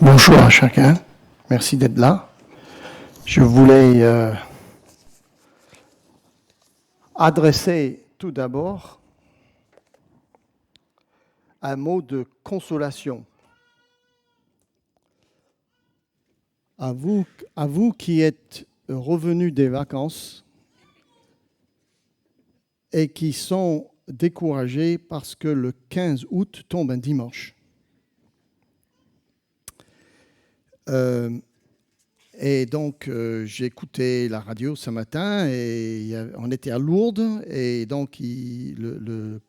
Bonjour à chacun, merci d'être là. Je voulais adresser tout d'abord un mot de consolation à vous qui êtes revenus des vacances et qui sont découragés parce que le 15 août tombe un dimanche. Et donc, j'ai écouté la radio ce matin et on était à Lourdes et donc le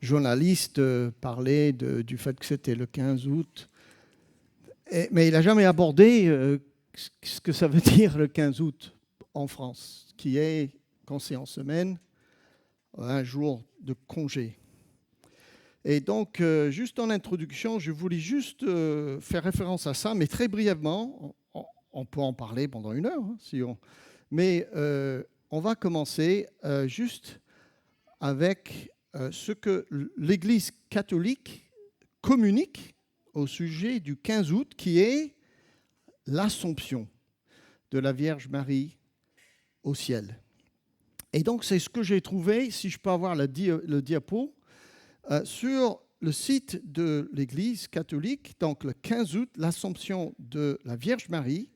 journaliste parlait du fait que c'était le 15 août. Mais il n'a jamais abordé ce que ça veut dire le 15 août en France, qui est, quand c'est en semaine, un jour de congé. Et donc, juste en introduction, je voulais juste faire référence à ça, mais très brièvement. On peut en parler pendant une heure, mais on va commencer juste avec ce que l'Église catholique communique au sujet du 15 août, qui est l'Assomption de la Vierge Marie au ciel. Et donc, c'est ce que j'ai trouvé, si je peux avoir le diapo, sur le site de l'Église catholique. Donc, le 15 août, l'Assomption de la Vierge Marie.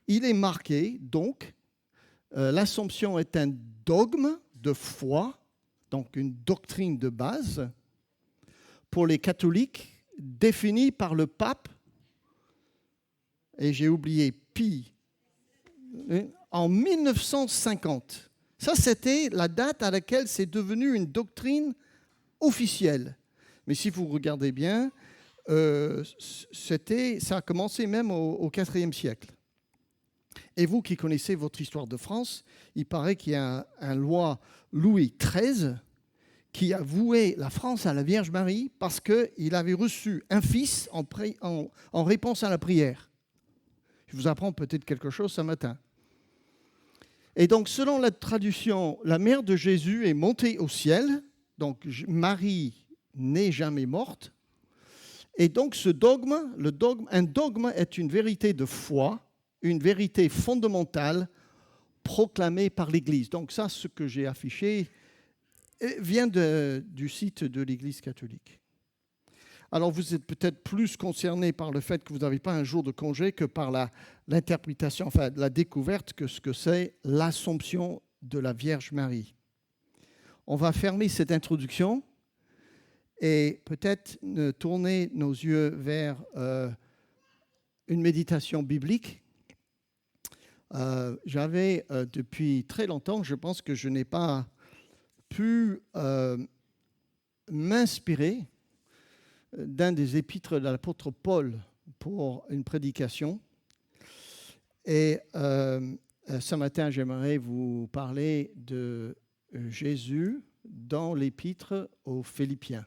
Il est marqué, donc, l'Assomption est un dogme de foi, donc une doctrine de base, pour les catholiques, définie par le pape, et j'ai oublié, Pie, en 1950. Ça, c'était la date à laquelle c'est devenu une doctrine officielle. Mais si vous regardez bien, ça a commencé même au IVe siècle. Et vous qui connaissez votre histoire de France, il paraît qu'il y a un roi Louis XIII qui a voué la France à la Vierge Marie parce qu'il avait reçu un fils en réponse à la prière. Je vous apprends peut-être quelque chose ce matin. Et donc, selon la tradition, la mère de Jésus est montée au ciel. Donc, Marie n'est jamais morte. Et donc, un dogme est une vérité de foi, une vérité fondamentale proclamée par l'Église. Donc ça, ce que j'ai affiché, vient du site de l'Église catholique. Alors vous êtes peut-être plus concerné par le fait que vous n'avez pas un jour de congé que par l'interprétation, enfin la découverte que ce que c'est l'Assomption de la Vierge Marie. On va fermer cette introduction et peut-être tourner nos yeux vers une méditation biblique. J'avais depuis très longtemps, je pense que je n'ai pas pu m'inspirer d'un des épîtres de l'apôtre Paul pour une prédication. Et ce matin, j'aimerais vous parler de Jésus dans l'épître aux Philippiens.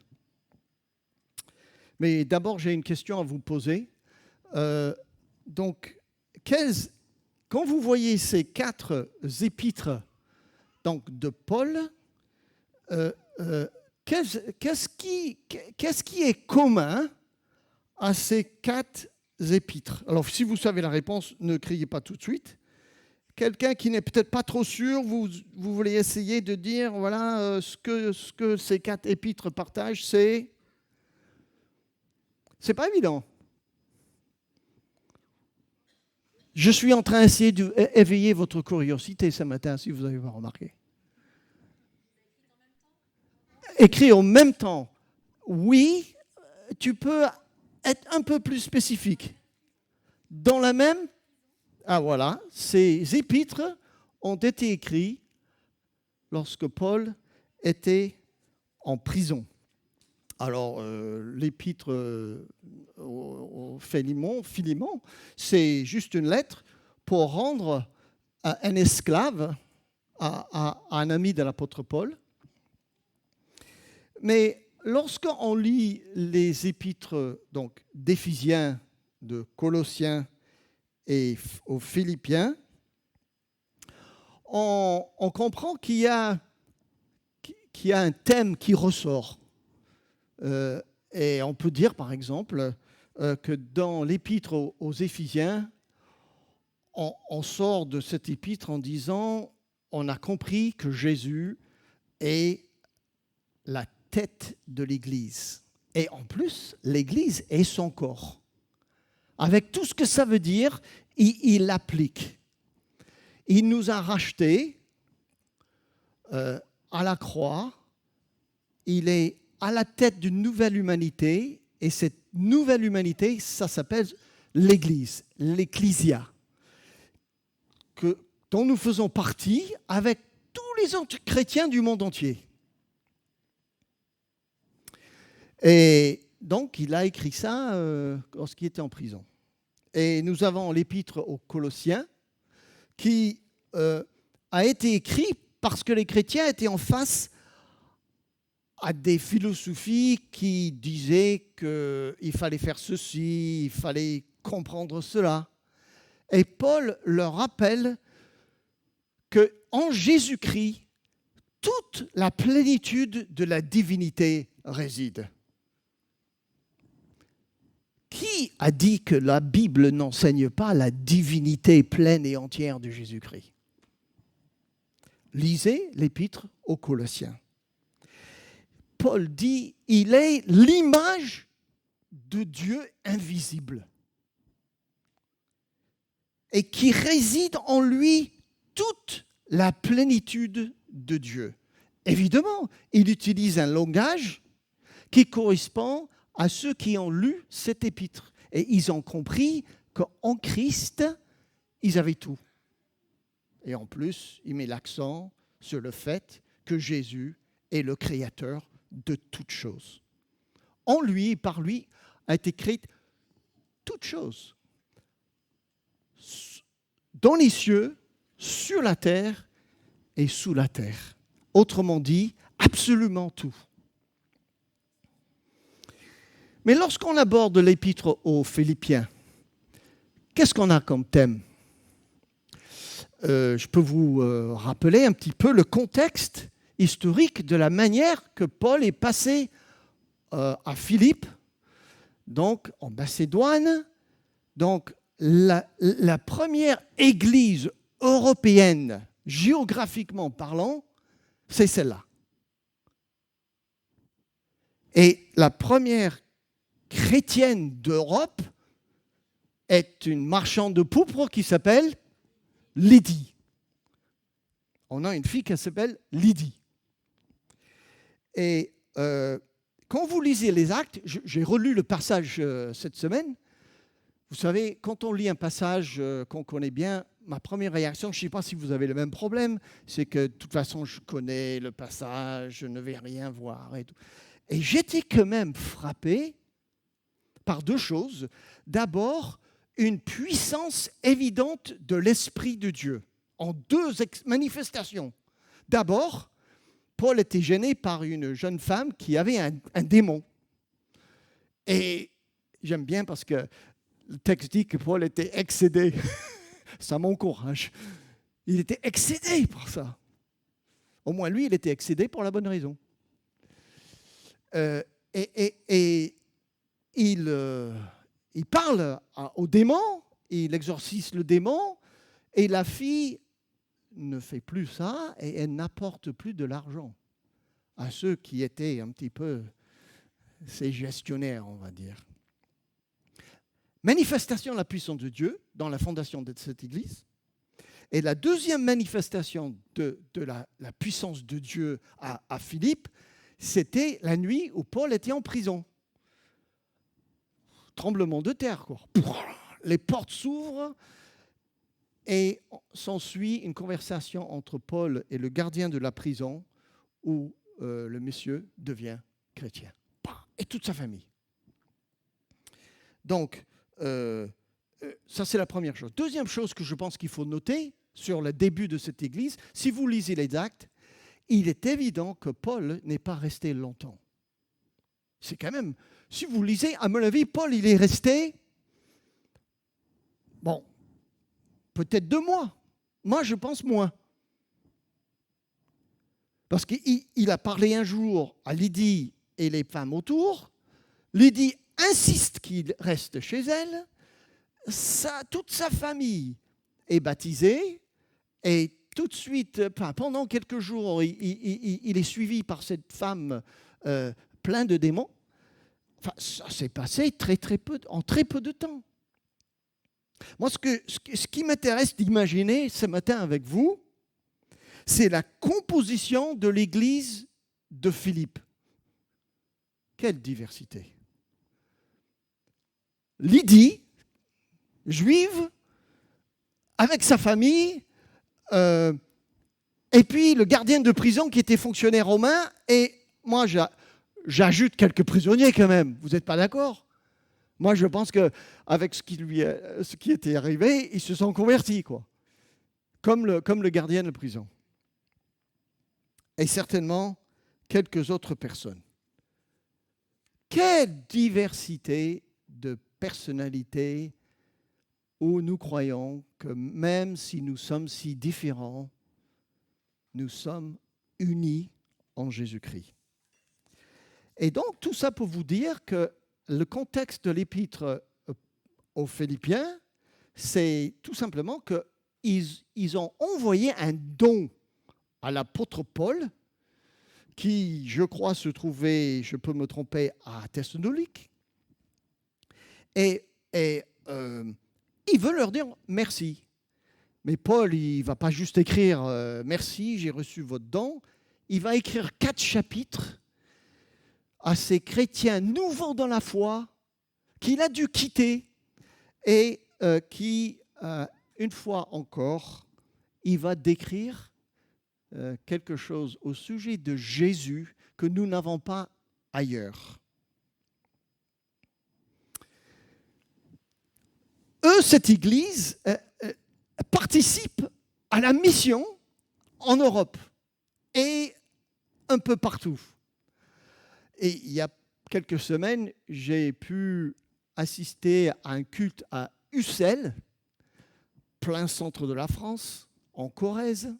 Mais d'abord, j'ai une question à vous poser. Donc, quand vous voyez ces 4 épîtres donc, de Paul, qu'est-ce qui est commun à ces 4 épîtres? Alors, si vous savez la réponse, ne criez pas tout de suite. Quelqu'un qui n'est peut-être pas trop sûr, vous voulez essayer de dire, voilà, ce que ces 4 épîtres partagent, c'est pas évident. Je suis en train d'essayer d'éveiller votre curiosité ce matin, si vous n'avez pas remarqué. Écrire en même temps. Oui, tu peux être un peu plus spécifique. Dans la même... Ah voilà, ces épîtres ont été écrits lorsque Paul était en prison. Alors, l'épître au Philémon, c'est juste une lettre pour rendre un esclave à un ami de l'apôtre Paul. Mais lorsqu'on lit les épîtres donc, d'Éphésiens, de Colossiens et aux Philippiens, on comprend qu'il y a un thème qui ressort. Et on peut dire, par exemple, que dans l'épître aux Éphésiens, on sort de cet épître en disant on a compris que Jésus est la tête de l'Église. Et en plus, l'Église est son corps. Avec tout ce que ça veut dire, il l'applique. Il nous a rachetés à la croix. Il est à la tête d'une nouvelle humanité. Et cette nouvelle humanité, ça s'appelle l'Église, l'Ecclésia, dont nous faisons partie avec tous les autres chrétiens du monde entier. Et donc, il a écrit ça lorsqu'il était en prison. Et nous avons l'épître aux Colossiens qui a été écrit parce que les chrétiens étaient en face à des philosophies qui disaient qu'il fallait faire ceci, il fallait comprendre cela. Et Paul leur rappelle qu'en Jésus-Christ, toute la plénitude de la divinité réside. Qui a dit que la Bible n'enseigne pas la divinité pleine et entière de Jésus-Christ? Lisez l'épître aux Colossiens. Paul dit, il est l'image de Dieu invisible et qui réside en lui toute la plénitude de Dieu. Évidemment, il utilise un langage qui correspond à ceux qui ont lu cet épître. Et ils ont compris qu'en Christ, ils avaient tout. Et en plus, il met l'accent sur le fait que Jésus est le créateur de toutes choses. En lui et par lui a été créée toute chose. Dans les cieux, sur la terre et sous la terre. Autrement dit, absolument tout. Mais lorsqu'on aborde l'épître aux Philippiens, qu'est-ce qu'on a comme thème? Je peux vous rappeler un petit peu le contexte historique de la manière que Paul est passé à Philippe, donc en Macédoine. Donc la première église européenne, géographiquement parlant, c'est celle-là. Et la première chrétienne d'Europe est une marchande de pourpre qui s'appelle Lydie. On a une fille qui s'appelle Lydie. Et quand vous lisez les Actes, j'ai relu le passage cette semaine. Vous savez, quand on lit un passage qu'on connaît bien, ma première réaction, je ne sais pas si vous avez le même problème, c'est que de toute façon, je connais le passage, je ne vais rien voir. Et j'étais quand même frappé par deux choses. D'abord, une puissance évidente de l'Esprit de Dieu en deux manifestations. D'abord, Paul était gêné par une jeune femme qui avait un démon. Et j'aime bien parce que le texte dit que Paul était excédé. Ça m'encourage. Il était excédé par ça. Au moins, lui, il était excédé pour la bonne raison. Et il parle au démon, il exorcise le démon, et la fille ne fait plus ça, et elle n'apporte plus de l'argent à ceux qui étaient un petit peu ses gestionnaires, on va dire. Manifestation de la puissance de Dieu dans la fondation de cette église. Et la deuxième manifestation de la puissance de Dieu à Philippe, c'était la nuit où Paul était en prison. Tremblement de terre, quoi. Les portes s'ouvrent et s'ensuit une conversation entre Paul et le gardien de la prison où le monsieur devient chrétien. Et toute sa famille. Donc, ça c'est la première chose. Deuxième chose que je pense qu'il faut noter sur le début de cette église, si vous lisez les Actes, il est évident que Paul n'est pas resté longtemps. C'est quand même, si vous lisez, à mon avis, Paul, il est resté, bon, peut-être 2 mois. Moi, je pense moins. Parce qu'il a parlé un jour à Lydie et les femmes autour. Lydie insiste qu'il reste chez elle. Toute sa famille est baptisée et tout de suite, pendant quelques jours, il est suivi par cette femme plein de démons. Enfin, ça s'est passé en très peu de temps. Moi, ce qui m'intéresse d'imaginer ce matin avec vous, c'est la composition de l'église de Philippe. Quelle diversité! Lydie, juive, avec sa famille, et puis le gardien de prison qui était fonctionnaire romain, et moi j'ajoute quelques prisonniers quand même, vous n'êtes pas d'accord? Moi je pense qu'avec ce qui était arrivé, ils se sont convertis, quoi. Comme le gardien de prison. Et certainement quelques autres personnes. Quelle diversité de personnalités où nous croyons que même si nous sommes si différents, nous sommes unis en Jésus-Christ. Et donc, tout ça pour vous dire que le contexte de l'épître aux Philippiens, c'est tout simplement qu'ils ont envoyé un don à l'apôtre Paul, qui, je crois, se trouvait, je peux me tromper, à Thessalonique. Et il veut leur dire merci. Mais Paul, il ne va pas juste écrire merci, j'ai reçu votre don. Il va écrire 4 chapitres à ces chrétiens nouveaux dans la foi qu'il a dû quitter et qui, une fois encore, il va décrire quelque chose au sujet de Jésus que nous n'avons pas ailleurs. Eux, cette Église, participent à la mission en Europe et un peu partout. Et il y a quelques semaines, j'ai pu assister à un culte à Ussel, plein centre de la France, en Corrèze.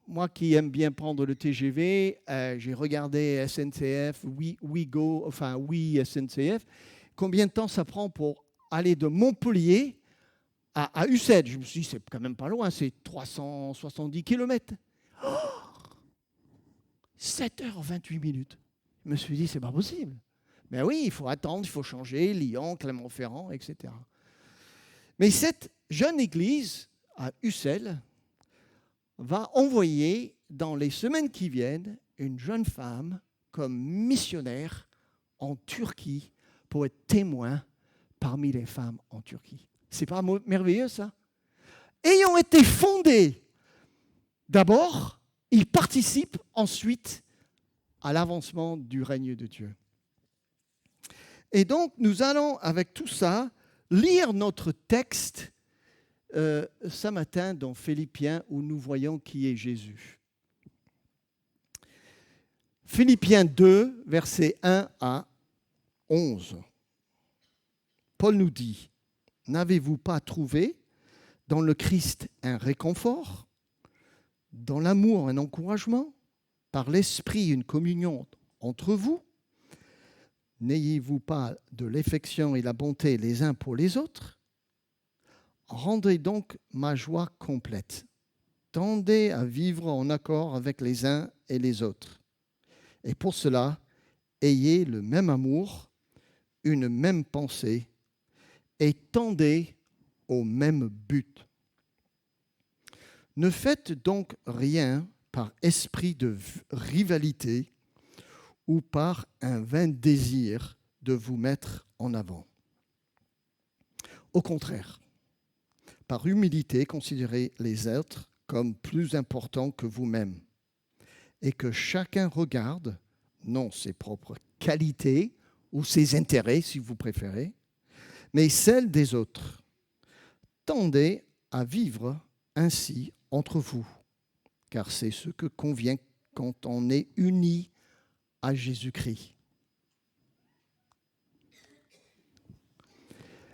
Moi qui aime bien prendre le TGV, j'ai regardé SNCF, WeGo, enfin Oui SNCF. Combien de temps ça prend pour aller de Montpellier à Ussel? Je me suis dit, c'est quand même pas loin, c'est 370 km. 7h28 minutes. Je me suis dit, c'est pas possible. Mais oui, il faut attendre, il faut changer, Lyon, Clermont-Ferrand, etc. Mais cette jeune église à Ussel va envoyer dans les semaines qui viennent une jeune femme comme missionnaire en Turquie pour être témoin parmi les femmes en Turquie. C'est pas merveilleux, ça? Ayant été fondés, d'abord, ils participent ensuite à l'avancement du règne de Dieu. Et donc, nous allons, avec tout ça, lire notre texte ce matin dans Philippiens, où nous voyons qui est Jésus. Philippiens 2, versets 1 à 11. Paul nous dit, « N'avez-vous pas trouvé dans le Christ un réconfort, dans l'amour un encouragement, par l'Esprit une communion entre vous? N'ayez-vous pas de l'affection et la bonté les uns pour les autres? Rendez donc ma joie complète. Tendez à vivre en accord avec les uns et les autres. Et pour cela, ayez le même amour, une même pensée, et tendez au même but. Ne faites donc rien par esprit de rivalité ou par un vain désir de vous mettre en avant. Au contraire, par humilité, considérez les autres comme plus importants que vous-même et que chacun regarde non ses propres qualités ou ses intérêts, si vous préférez, mais celles des autres. Tendez à vivre ainsi entre vous, car c'est ce que convient quand on est unis à Jésus-Christ.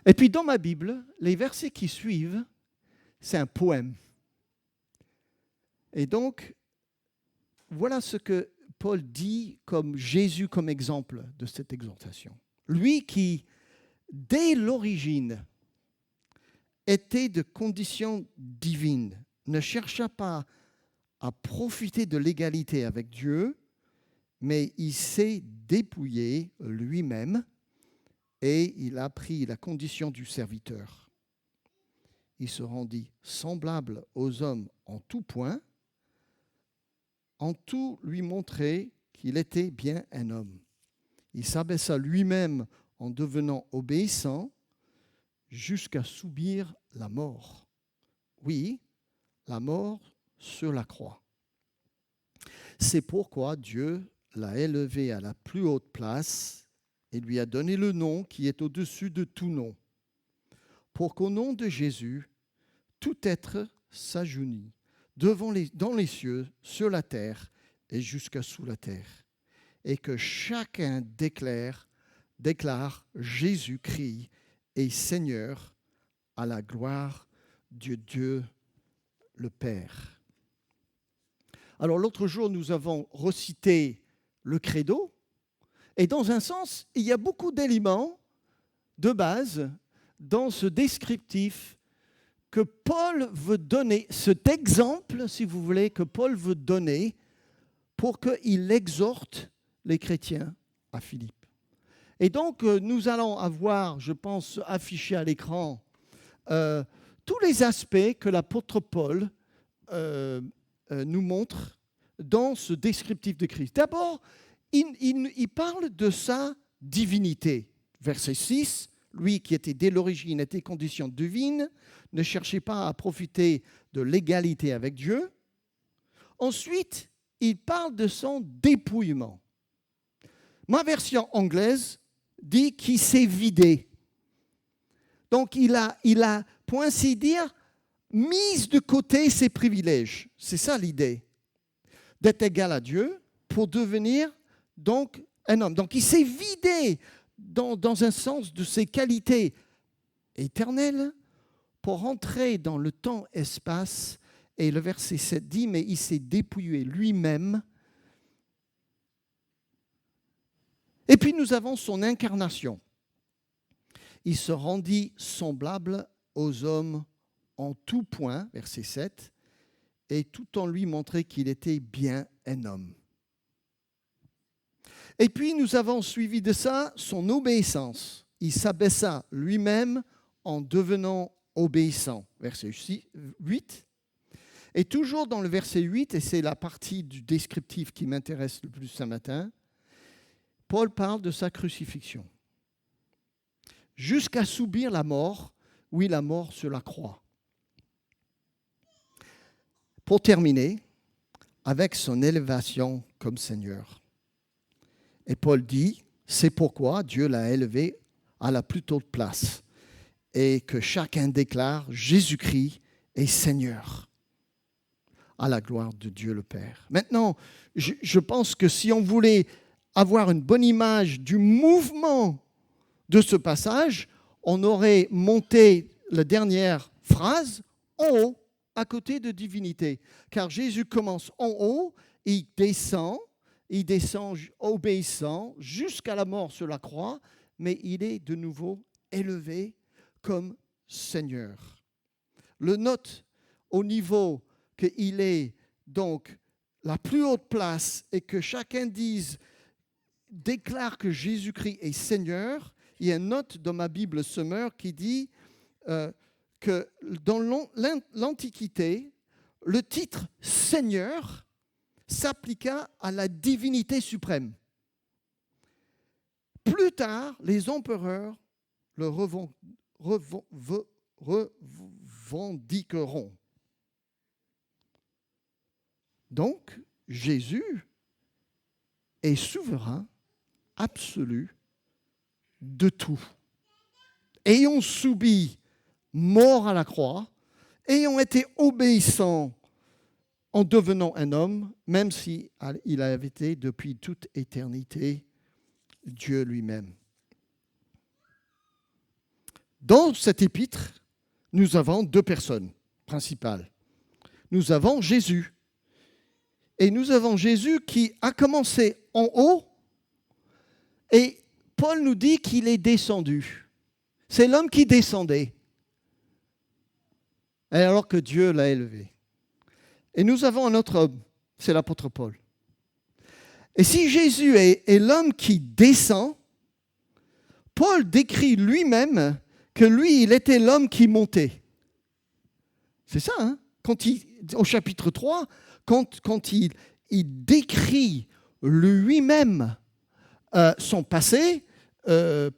Et puis dans ma Bible, les versets qui suivent, c'est un poème. Et donc, voilà ce que Paul dit comme Jésus comme exemple de cette exhortation. lui qui, dès l'origine, était de condition divine, ne chercha pas à profiter de l'égalité avec Dieu, mais il s'est dépouillé lui-même et il a pris la condition du serviteur. Il se rendit semblable aux hommes en tout point, en tout lui montrer qu'il était bien un homme. Il s'abaissa lui-même en devenant obéissant jusqu'à subir la mort. Oui, la mort sur la croix. C'est pourquoi Dieu l'a élevé à la plus haute place et lui a donné le nom qui est au-dessus de tout nom, pour qu'au nom de Jésus, tout être s'agenouille dans les cieux, sur la terre et jusqu'à sous la terre, et que chacun déclare Jésus-Christ est Seigneur à la gloire de Dieu le Père. Alors l'autre jour, nous avons recité le credo, et dans un sens, il y a beaucoup d'éléments de base dans ce descriptif que Paul veut donner, cet exemple, si vous voulez, que Paul veut donner pour qu'il exhorte les chrétiens à Philippe. Et donc, nous allons avoir, je pense, affiché à l'écran tous les aspects que l'apôtre Paul nous montre dans ce descriptif de Christ. D'abord, il parle de sa divinité. Verset 6, lui qui était dès l'origine était condition divine, ne cherchait pas à profiter de l'égalité avec Dieu. Ensuite, il parle de son dépouillement. Ma version anglaise dit qu'il s'est vidé. Donc, il a, pour ainsi dire, mis de côté ses privilèges. C'est ça l'idée, d'être égal à Dieu pour devenir donc un homme. Donc, il s'est vidé dans un sens de ses qualités éternelles pour entrer dans le temps-espace. Et le verset 7 dit, mais il s'est dépouillé lui-même. Et puis nous avons son incarnation. Il se rendit semblable aux hommes en tout point, verset 7, et tout en lui montrer qu'il était bien un homme. Et puis nous avons suivi de ça son obéissance. Il s'abaissa lui-même en devenant obéissant, verset 8. Et toujours dans le verset 8, et c'est la partie du descriptif qui m'intéresse le plus ce matin, Paul parle de sa crucifixion. Jusqu'à subir la mort, oui, la mort sur la croix. Pour terminer, avec son élévation comme Seigneur. Et Paul dit, c'est pourquoi Dieu l'a élevé à la plus haute place et que chacun déclare Jésus-Christ est Seigneur à la gloire de Dieu le Père. Maintenant, je pense que si on voulait avoir une bonne image du mouvement de ce passage, on aurait monté la dernière phrase en haut, à côté de divinité. Car Jésus commence en haut, il descend obéissant jusqu'à la mort sur la croix, mais il est de nouveau élevé comme Seigneur. Le note au niveau qu'il est donc la plus haute place et que chacun déclare que Jésus-Christ est Seigneur. Il y a une note dans ma Bible Semeur qui dit que dans l'Antiquité, le titre Seigneur s'appliqua à la divinité suprême. Plus tard, les empereurs le revendiqueront. Donc, Jésus est souverain absolu de tout. Ayant subi mort à la croix, ayant été obéissant en devenant un homme, même s'il avait été depuis toute éternité Dieu lui-même. Dans cet épître, nous avons deux personnes principales. Nous avons Jésus. Et nous avons Jésus qui a commencé en haut et Paul nous dit qu'il est descendu. C'est l'homme qui descendait, alors que Dieu l'a élevé. Et nous avons un autre homme, c'est l'apôtre Paul. Et si Jésus est l'homme qui descend, Paul décrit lui-même que lui, il était l'homme qui montait. C'est ça, hein? Au chapitre 3, quand il décrit lui-même son passé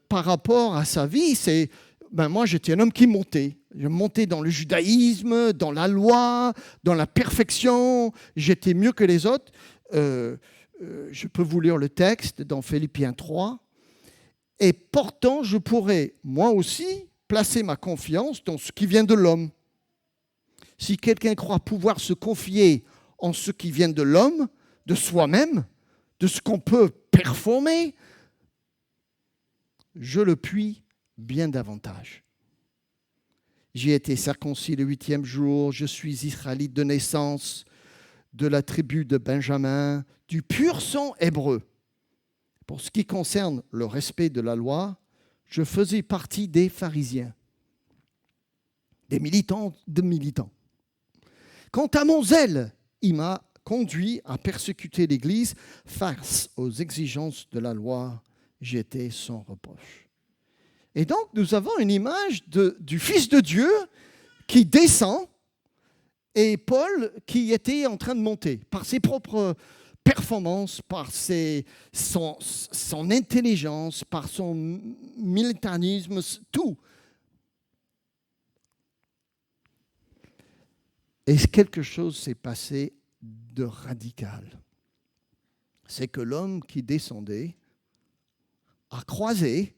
par rapport à sa vie, c'est moi j'étais un homme qui montait. Je montais dans le judaïsme, dans la loi, dans la perfection. J'étais mieux que les autres. Je peux vous lire le texte dans Philippiens 3. Et pourtant, je pourrais, moi aussi, placer ma confiance dans ce qui vient de l'homme. Si quelqu'un croit pouvoir se confier en ce qui vient de l'homme, de soi-même, de ce qu'on peut performer, je le puis bien davantage. J'ai été circoncis le 8e jour, je suis israélite de naissance, de la tribu de Benjamin, du pur sang hébreu. Pour ce qui concerne le respect de la loi, je faisais partie des pharisiens, des militants de militants. Quant à mon zèle, il m'a conduit à persécuter l'Église face aux exigences de la loi. J'étais sans reproche. Et donc, nous avons une image du Fils de Dieu qui descend et Paul qui était en train de monter par ses propres performance, par son intelligence, par son militarisme, tout. Et quelque chose s'est passé de radical. C'est que l'homme qui descendait a croisé,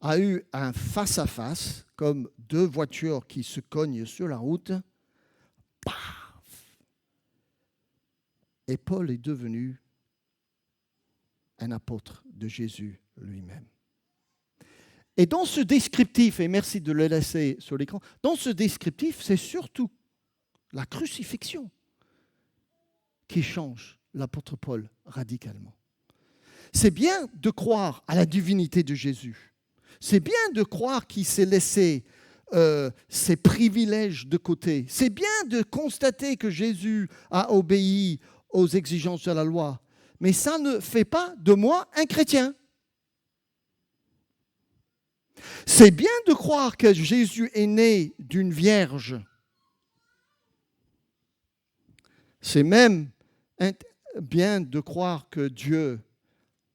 a eu un face-à-face, comme deux voitures qui se cognent sur la route. Paf! Et Paul est devenu un apôtre de Jésus lui-même. Et dans ce descriptif, et merci de le laisser sur l'écran, dans ce descriptif, c'est surtout la crucifixion qui change l'apôtre Paul radicalement. C'est bien de croire à la divinité de Jésus. C'est bien de croire qu'il s'est laissé ses privilèges de côté. C'est bien de constater que Jésus a obéi aux exigences de la loi. Mais ça ne fait pas de moi un chrétien. C'est bien de croire que Jésus est né d'une vierge. C'est même bien de croire que Dieu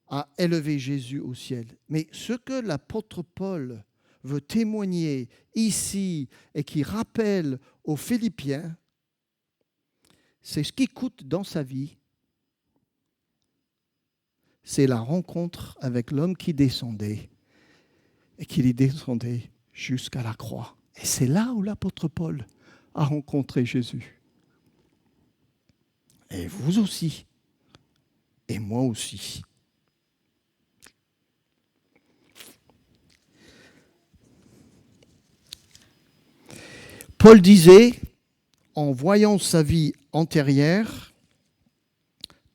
a élevé Jésus au ciel. Mais ce que l'apôtre Paul veut témoigner ici et qui rappelle aux Philippiens, c'est ce qui coûte dans sa vie, c'est la rencontre avec l'homme qui descendait et qui descendait jusqu'à la croix. Et c'est là où l'apôtre Paul a rencontré Jésus. Et vous aussi, et moi aussi. Paul disait, en voyant sa vie antérieure,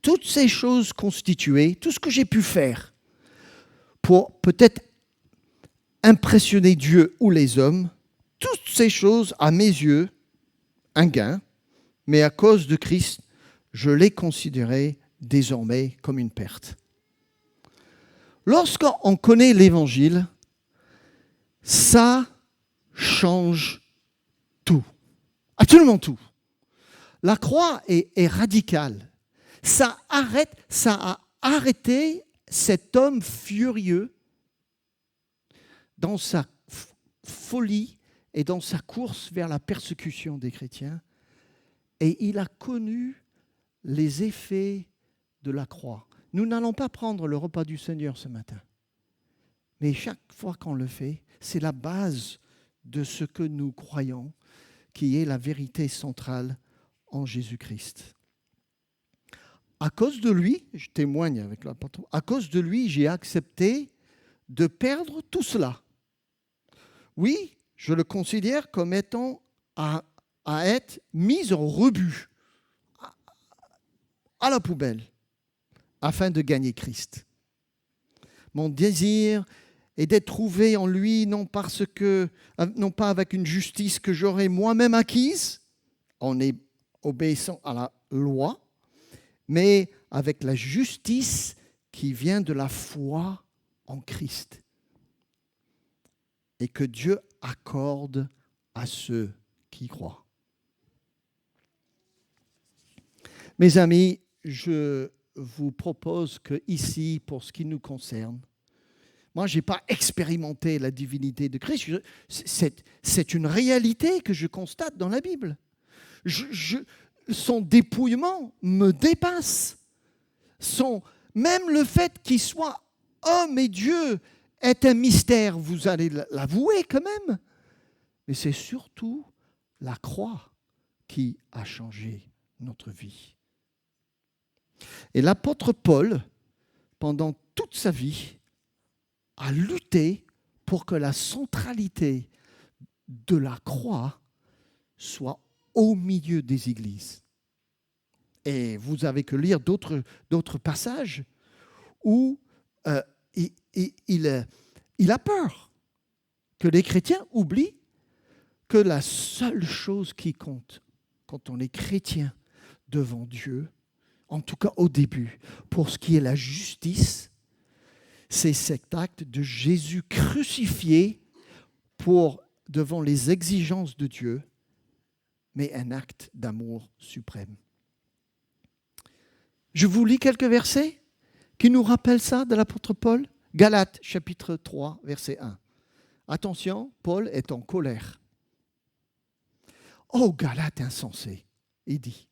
toutes ces choses constituées, tout ce que j'ai pu faire pour peut-être impressionner Dieu ou les hommes, toutes ces choses, à mes yeux, un gain, mais à cause de Christ, je les considérais désormais comme une perte. Lorsqu'on connaît l'Évangile, ça change tout, absolument tout. La croix est radicale. Ça a arrêté cet homme furieux dans sa folie et dans sa course vers la persécution des chrétiens. Et il a connu les effets de la croix. Nous n'allons pas prendre le repas du Seigneur ce matin. Mais chaque fois qu'on le fait, c'est la base de ce que nous croyons, qui est la vérité centrale en Jésus-Christ. À cause de lui, je témoigne avec l'apôtre, à cause de lui, j'ai accepté de perdre tout cela. Oui, je le considère comme étant à être mis en rebut, à la poubelle, afin de gagner Christ. Mon désir est d'être trouvé en lui, non pas avec une justice que j'aurais moi-même acquise, en obéissant à la loi, mais avec la justice qui vient de la foi en Christ et que Dieu accorde à ceux qui croient. Mes amis, je vous propose que ici, pour ce qui nous concerne, moi, je n'ai pas expérimenté la divinité de Christ. C'est une réalité que je constate dans la Bible. Son dépouillement me dépasse. Même le fait qu'il soit homme et Dieu est un mystère, vous allez l'avouer quand même. Mais c'est surtout la croix qui a changé notre vie. Et l'apôtre Paul, pendant toute sa vie, a lutté pour que la centralité de la croix soit au milieu des églises. Et vous avez que lire d'autres passages où il a peur que les chrétiens oublient que la seule chose qui compte quand on est chrétien devant Dieu, en tout cas au début, pour ce qui est la justice, c'est cet acte de Jésus crucifié devant les exigences de Dieu, mais un acte d'amour suprême. Je vous lis quelques versets qui nous rappellent ça de l'apôtre Paul. Galates, chapitre 3, verset 1. Attention, Paul est en colère. « Ô Galates insensés !» il dit.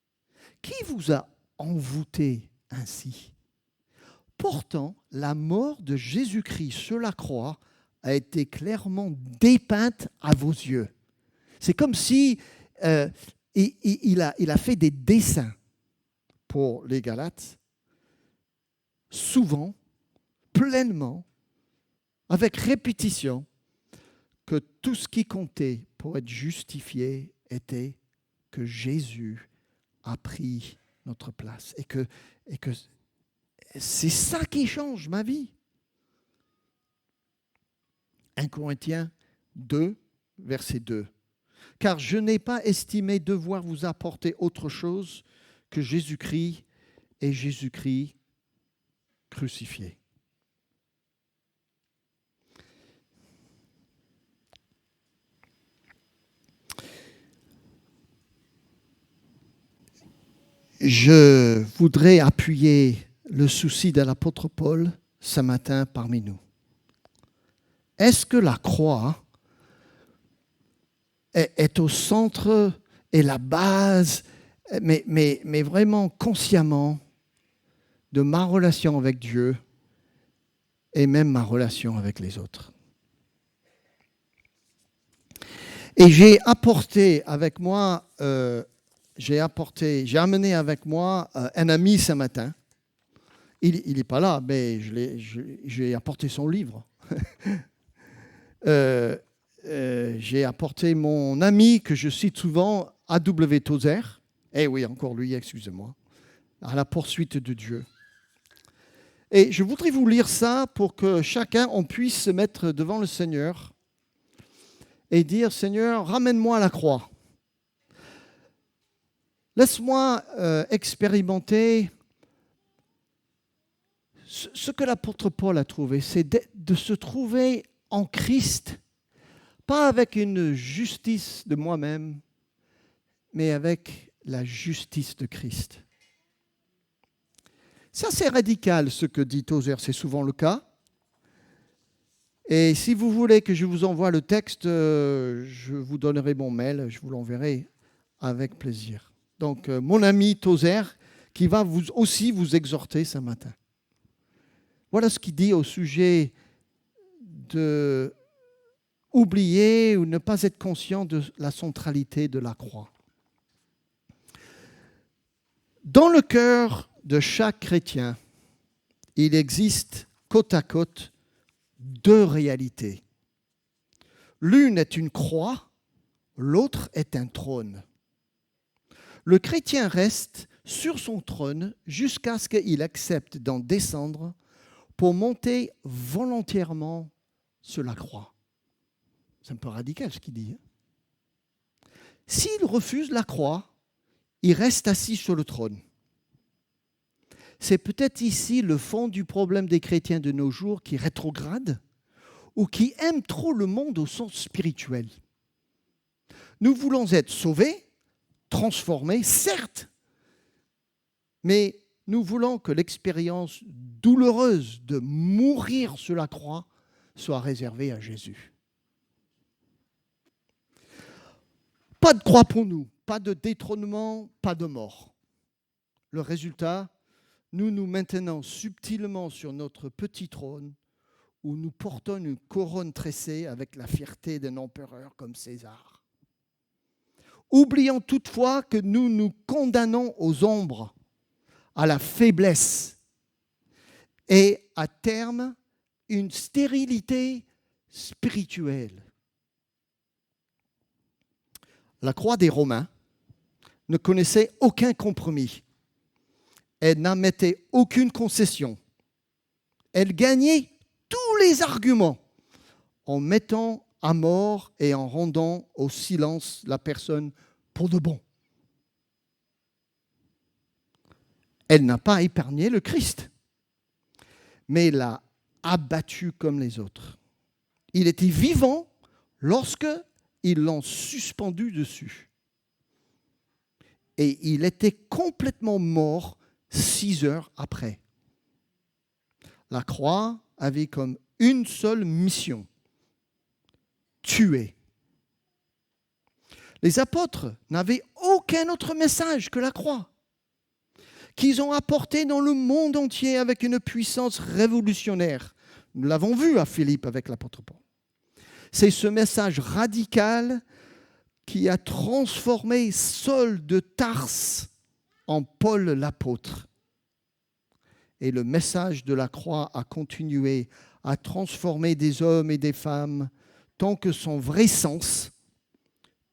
« Qui vous a envoûté ainsi ? Pourtant, la mort de Jésus-Christ sur la croix a été clairement dépeinte à vos yeux. » C'est comme si il a fait des dessins pour les Galates, souvent, pleinement, avec répétition, que tout ce qui comptait pour être justifié était que Jésus a pris notre place et que c'est ça qui change ma vie. 1 Corinthiens 2, verset 2. « Car je n'ai pas estimé devoir vous apporter autre chose que Jésus-Christ et Jésus-Christ crucifié. » Je voudrais appuyer le souci de l'apôtre Paul ce matin parmi nous. Est-ce que la croix est au centre et la base, mais vraiment consciemment, de ma relation avec Dieu et même ma relation avec les autres? Et j'ai apporté avec moi, j'ai amené avec moi un ami ce matin. Il n'est pas là, mais j'ai apporté son livre. J'ai apporté mon ami que je cite souvent, A.W. Tozer. Eh oui, encore lui, excusez-moi. À la poursuite de Dieu. Et je voudrais vous lire ça pour que chacun, on puisse se mettre devant le Seigneur et dire, Seigneur, ramène-moi à la croix. Laisse-moi expérimenter ce que l'apôtre Paul a trouvé, c'est de se trouver en Christ, pas avec une justice de moi-même, mais avec la justice de Christ. Ça, c'est radical, ce que dit Tozer, c'est souvent le cas. Et si vous voulez que je vous envoie le texte, je vous donnerai mon mail, je vous l'enverrai avec plaisir. Donc, mon ami Tozer, qui va aussi vous exhorter ce matin. Voilà ce qu'il dit au sujet de oublier ou ne pas être conscient de la centralité de la croix. Dans le cœur de chaque chrétien, il existe côte à côte deux réalités. L'une est une croix, l'autre est un trône. Le chrétien reste sur son trône jusqu'à ce qu'il accepte d'en descendre pour monter volontairement sur la croix. C'est un peu radical ce qu'il dit. S'il refuse la croix, il reste assis sur le trône. C'est peut-être ici le fond du problème des chrétiens de nos jours qui rétrogradent ou qui aiment trop le monde au sens spirituel. Nous voulons être sauvés, transformés, certes, mais nous voulons que l'expérience douloureuse de mourir sur la croix soit réservée à Jésus. Pas de croix pour nous, pas de détrônement, pas de mort. Le résultat, nous nous maintenons subtilement sur notre petit trône où nous portons une couronne tressée avec la fierté d'un empereur comme César. Oublions toutefois que nous nous condamnons aux ombres, à la faiblesse et à terme une stérilité spirituelle. La croix des Romains ne connaissait aucun compromis. Elle n'admettait aucune concession. Elle gagnait tous les arguments en mettant à mort et en rendant au silence la personne pour de bon. Elle n'a pas épargné le Christ, mais l'a abattu comme les autres. Il était vivant lorsque ils l'ont suspendu dessus. Et il était complètement mort 6 heures après. La croix avait comme une seule mission, tuer. Les apôtres n'avaient aucun autre message que la croix, qu'ils ont apporté dans le monde entier avec une puissance révolutionnaire. Nous l'avons vu à Philippe avec l'apôtre Paul. C'est ce message radical qui a transformé Saul de Tarse en Paul l'apôtre. Et le message de la croix a continué à transformer des hommes et des femmes tant que son vrai sens,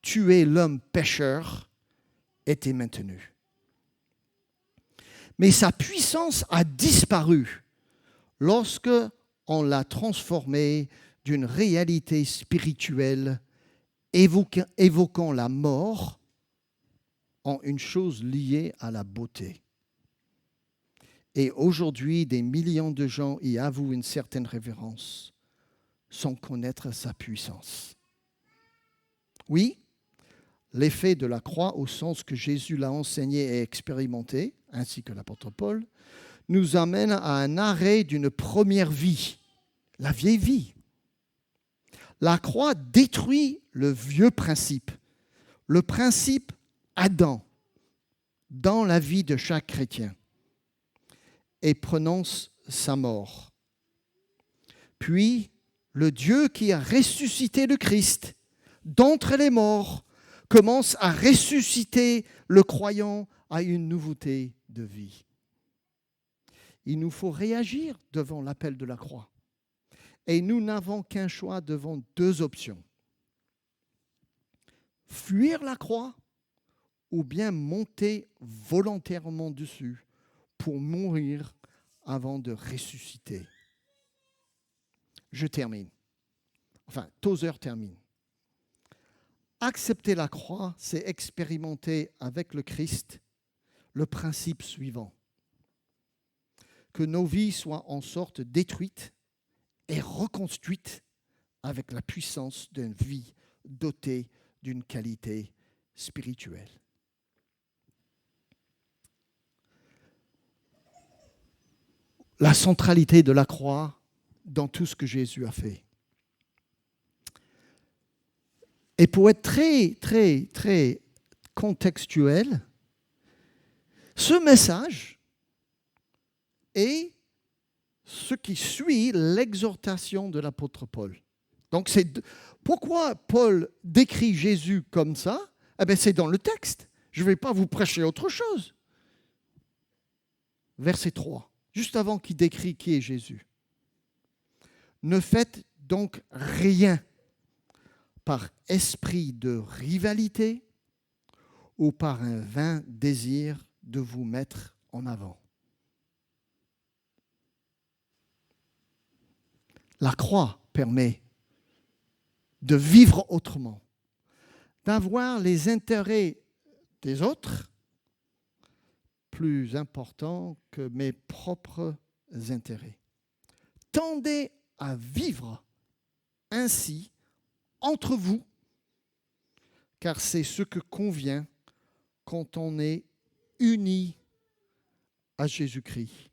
tuer l'homme pécheur, était maintenu. Mais sa puissance a disparu lorsque on l'a transformé d'une réalité spirituelle évoquant la mort en une chose liée à la beauté. Et aujourd'hui, des millions de gens y avouent une certaine révérence sans connaître sa puissance. Oui, l'effet de la croix, au sens que Jésus l'a enseigné et expérimenté, ainsi que l'apôtre Paul, nous amène à un arrêt d'une première vie, la vieille vie. La croix détruit le vieux principe, le principe Adam, dans la vie de chaque chrétien, et prononce sa mort. Puis, le Dieu qui a ressuscité le Christ d'entre les morts commence à ressusciter le croyant à une nouveauté de vie. Il nous faut réagir devant l'appel de la croix. Et nous n'avons qu'un choix devant 2 options. Fuir la croix ou bien monter volontairement dessus pour mourir avant de ressusciter. Je termine. Enfin, Tozer termine. Accepter la croix, c'est expérimenter avec le Christ le principe suivant. Que nos vies soient en sorte détruites et reconstruite avec la puissance d'une vie dotée d'une qualité spirituelle. La centralité de la croix dans tout ce que Jésus a fait. Et pour être très contextuel, ce message est ce qui suit l'exhortation de l'apôtre Paul. Donc, pourquoi Paul décrit Jésus comme ça ? Eh bien, c'est dans le texte. Je ne vais pas vous prêcher autre chose. Verset 3, juste avant qu'il décrit qui est Jésus. Ne faites donc rien par esprit de rivalité ou par un vain désir de vous mettre en avant. La croix permet de vivre autrement, d'avoir les intérêts des autres plus importants que mes propres intérêts. Tendez à vivre ainsi entre vous, car c'est ce que convient quand on est unis à Jésus-Christ.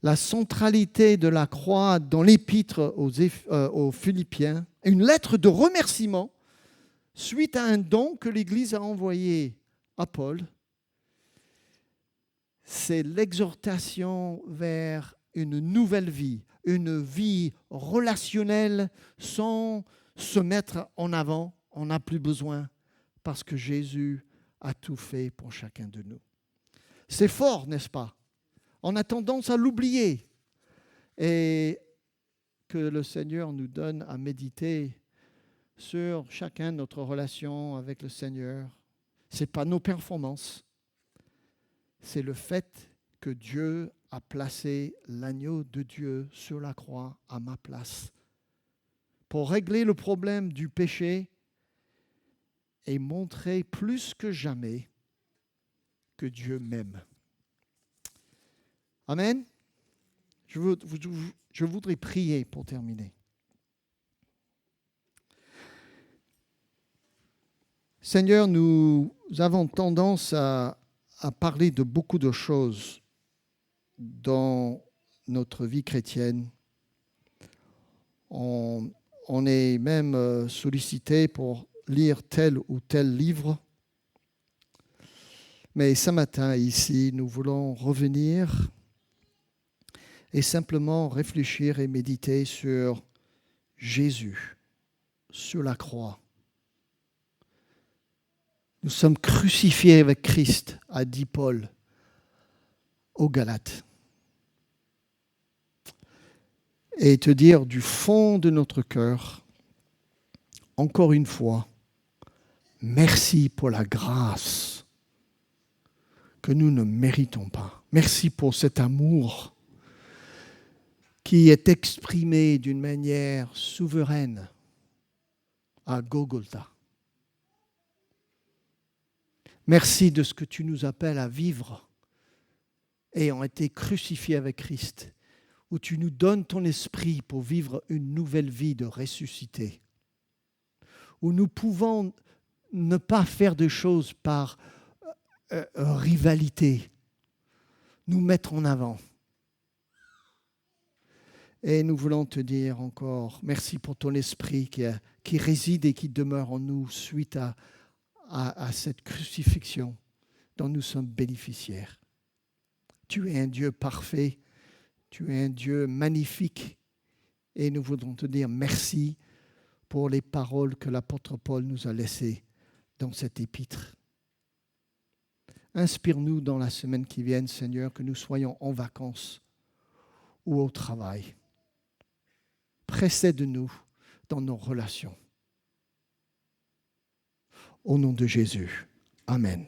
La centralité de la croix dans l'épître aux Philippiens, une lettre de remerciement suite à un don que l'Église a envoyé à Paul, c'est l'exhortation vers une nouvelle vie, une vie relationnelle sans se mettre en avant. On n'a plus besoin parce que Jésus a tout fait pour chacun de nous. C'est fort, n'est-ce pas? On a tendance à l'oublier et que le Seigneur nous donne à méditer sur chacun notre relation avec le Seigneur. Ce n'est pas nos performances, c'est le fait que Dieu a placé l'agneau de Dieu sur la croix à ma place pour régler le problème du péché et montrer plus que jamais que Dieu m'aime. Amen. Je voudrais prier pour terminer. Seigneur, nous avons tendance à parler de beaucoup de choses dans notre vie chrétienne. On est même sollicité pour lire tel ou tel livre. Mais ce matin, ici, nous voulons revenir et simplement réfléchir et méditer sur Jésus, sur la croix. Nous sommes crucifiés avec Christ, a dit Paul aux Galates. Et te dire du fond de notre cœur, encore une fois, merci pour la grâce que nous ne méritons pas. Merci pour cet amour qui est exprimé d'une manière souveraine à Golgotha. Merci de ce que tu nous appelles à vivre ayant été crucifiés avec Christ, où tu nous donnes ton esprit pour vivre une nouvelle vie de ressuscité, où nous pouvons ne pas faire des choses par rivalité, nous mettre en avant. Et nous voulons te dire encore, merci pour ton esprit qui réside et qui demeure en nous suite à cette crucifixion dont nous sommes bénéficiaires. Tu es un Dieu parfait, tu es un Dieu magnifique et nous voudrons te dire merci pour les paroles que l'apôtre Paul nous a laissées dans cette épître. Inspire-nous dans la semaine qui vient, Seigneur, que nous soyons en vacances ou au travail. Précède-nous dans nos relations. Au nom de Jésus. Amen.